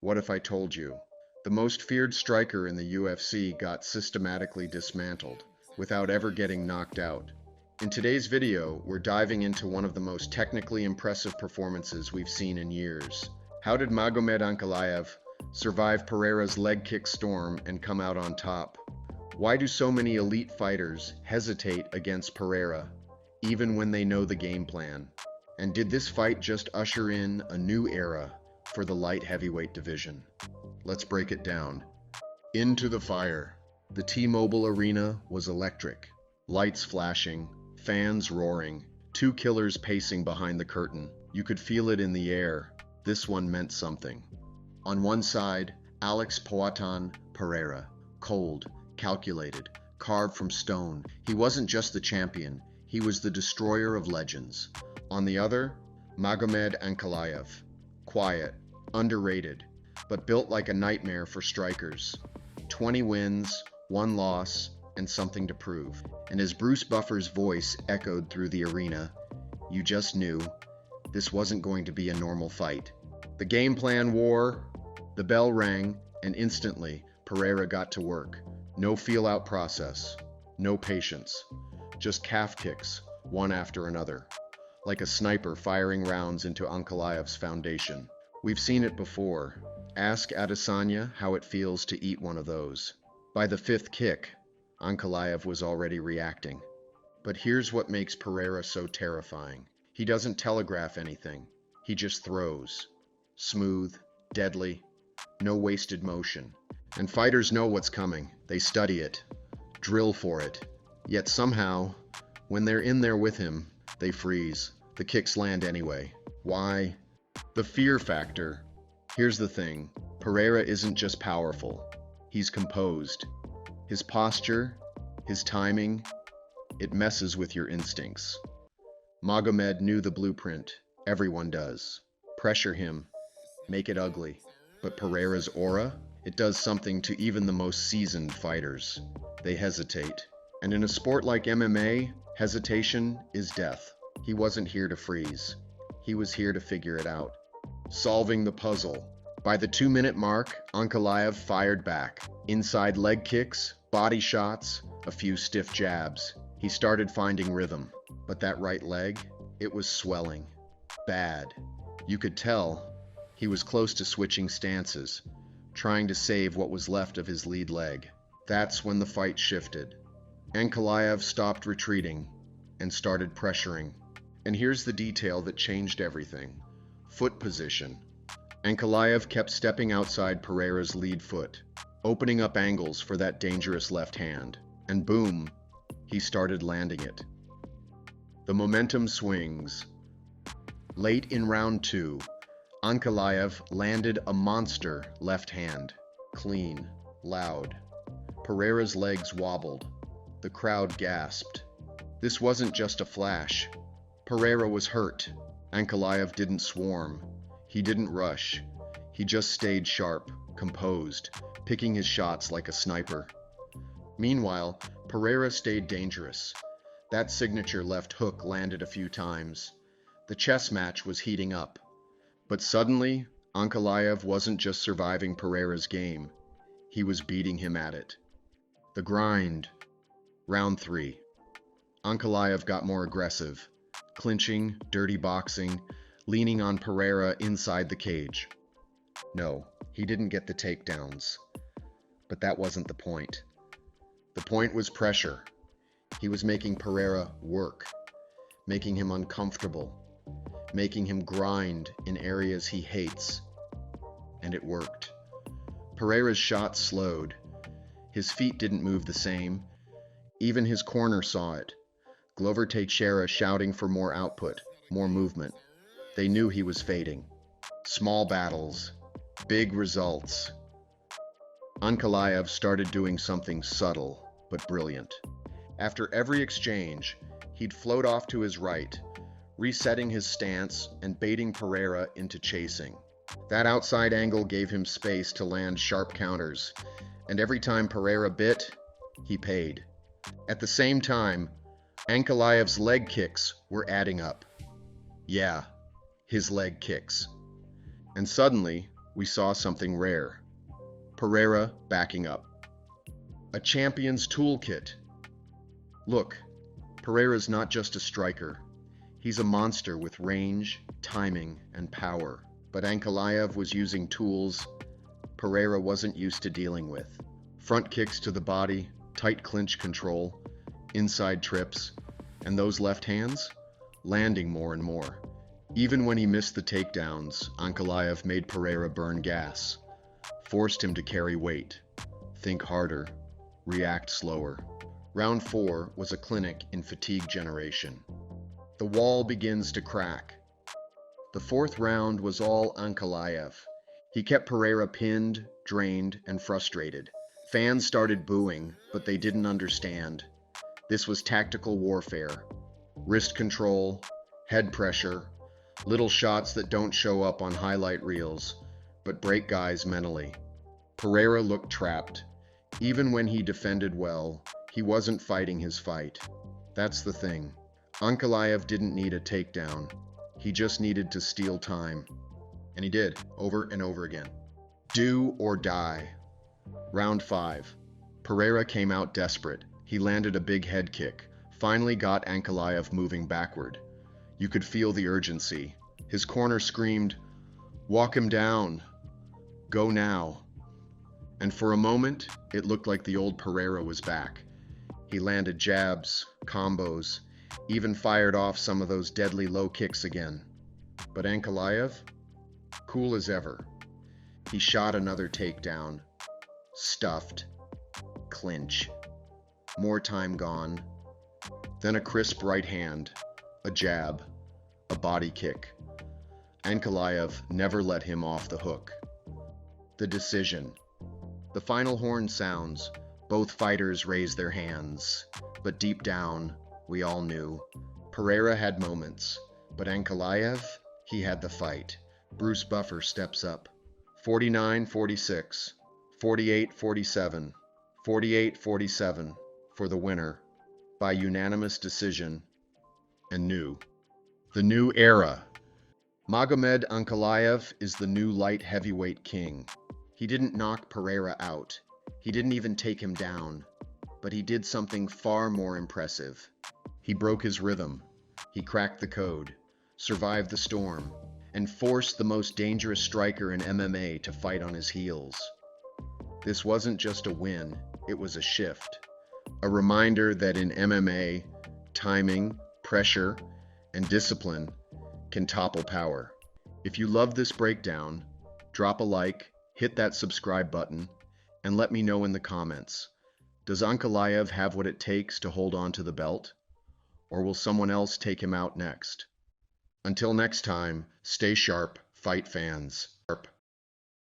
What if I told you? The most feared striker in the UFC got systematically dismantled without ever getting knocked out. In today's video, we're diving into one of the most technically impressive performances we've seen in years. How did Magomed Ankalaev survive Pereira's leg kick storm and come out on top? Why do so many elite fighters hesitate against Pereira, even when they know the game plan? And did this fight just usher in a new era for the light heavyweight division? Let's break it down. Into the fire. The T-Mobile Arena was electric. Lights flashing, fans roaring, two killers pacing behind the curtain. You could feel it in the air. This one meant something. On one side, Alex Pereira. Cold, calculated, carved from stone. He wasn't just the champion, he was the destroyer of legends. On the other, Magomed Ankalaev. Quiet, underrated, but built like a nightmare for strikers. 20 wins, 1 loss, and something to prove. And as Bruce Buffer's voice echoed through the arena, you just knew this wasn't going to be a normal fight. The game plan wore, the bell rang, and instantly Pereira got to work. No feel-out process, no patience, just calf kicks, one after another, like a sniper firing rounds into Ankalaev's foundation. We've seen it before. Ask Adesanya how it feels to eat one of those. By the 5th kick, Ankalaev was already reacting. But here's what makes Pereira so terrifying. He doesn't telegraph anything. He just throws. Smooth, deadly, no wasted motion. And fighters know what's coming. They study it, drill for it. Yet somehow, when they're in there with him, they freeze. The kicks land anyway. Why? The fear factor. Here's the thing. Pereira isn't just powerful. He's composed. His posture, his timing, it messes with your instincts. Magomed knew the blueprint. Everyone does. Pressure him. Make it ugly. But Pereira's aura? It does something to even the most seasoned fighters. They hesitate. And in a sport like MMA, hesitation is death. He wasn't here to freeze. He was here to figure it out. Solving the puzzle. By the 2-minute mark, Ankalaev fired back. Inside leg kicks, body shots, a few stiff jabs. He started finding rhythm. But that right leg, it was swelling. Bad. You could tell he was close to switching stances, trying to save what was left of his lead leg. That's when the fight shifted. Ankalaev stopped retreating and started pressuring. And here's the detail that changed everything. Foot position. Ankalaev kept stepping outside Pereira's lead foot, opening up angles for that dangerous left hand. And boom, he started landing it. The momentum swings. Late in round 2, Ankalaev landed a monster left hand. Clean, loud. Pereira's legs wobbled. The crowd gasped. This wasn't just a flash. Pereira was hurt. Ankalaev didn't swarm. He didn't rush. He just stayed sharp, composed, picking his shots like a sniper. Meanwhile, Pereira stayed dangerous. That signature left hook landed a few times. The chess match was heating up. But suddenly, Ankalaev wasn't just surviving Pereira's game. He was beating him at it. The grind. Round 3. Ankalaev got more aggressive. Clinching, dirty boxing, leaning on Pereira inside the cage. No, he didn't get the takedowns. But that wasn't the point. The point was pressure. He was making Pereira work, making him uncomfortable, making him grind in areas he hates. And it worked. Pereira's shots slowed. His feet didn't move the same. Even his corner saw it. Glover Teixeira shouting for more output, more movement. They knew he was fading. Small battles, big results. Ankalaev started doing something subtle but brilliant. After every exchange, he'd float off to his right, resetting his stance and baiting Pereira into chasing. That outside angle gave him space to land sharp counters, and every time Pereira bit, he paid. At the same time, Ankalaev's leg kicks were adding up. Yeah, his leg kicks. And suddenly, we saw something rare. Pereira backing up. A champion's toolkit. Look, Pereira's not just a striker. He's a monster with range, timing, and power. But Ankalaev was using tools Pereira wasn't used to dealing with. Front kicks to the body, tight clinch control, inside trips, and those left hands, landing more and more. Even when he missed the takedowns, Ankalaev made Pereira burn gas, forced him to carry weight, think harder, react slower. Round 4 was a clinic in fatigue generation. The wall begins to crack. The 4th round was all Ankalaev. He kept Pereira pinned, drained, and frustrated. Fans started booing, but they didn't understand. This was tactical warfare. Wrist control, head pressure, little shots that don't show up on highlight reels, but break guys mentally. Pereira looked trapped. Even when he defended well, he wasn't fighting his fight. That's the thing. Ankalaev didn't need a takedown. He just needed to steal time. And he did, over and over again. Do or die. Round 5. Pereira came out desperate. He landed a big head kick, finally got Ankalaev moving backward. You could feel the urgency. His corner screamed, "Walk him down. Go now." And for a moment, it looked like the old Pereira was back. He landed jabs, combos, even fired off some of those deadly low kicks again. But Ankalaev? Cool as ever. He shot another takedown. Stuffed. Clinch. More time gone. Then a crisp right hand. A jab. A body kick. Ankalaev never let him off the hook. The decision. The final horn sounds. Both fighters raise their hands. But deep down, we all knew. Pereira had moments. But Ankalaev, he had the fight. Bruce Buffer steps up. 49-46. 48-47. 48-47 for the winner by unanimous decision and new. The new era. Magomed Ankalaev is the new light heavyweight king. He didn't knock Pereira out. He didn't even take him down. But he did something far more impressive. He broke his rhythm. He cracked the code, survived the storm, and forced the most dangerous striker in MMA to fight on his heels. This wasn't just a win, it was a shift. A reminder that in MMA, timing, pressure, and discipline can topple power. If you love this breakdown, drop a like, hit that subscribe button, and let me know in the comments. Does Ankalaev have what it takes to hold on to the belt? Or will someone else take him out next? Until next time, stay sharp, fight fans.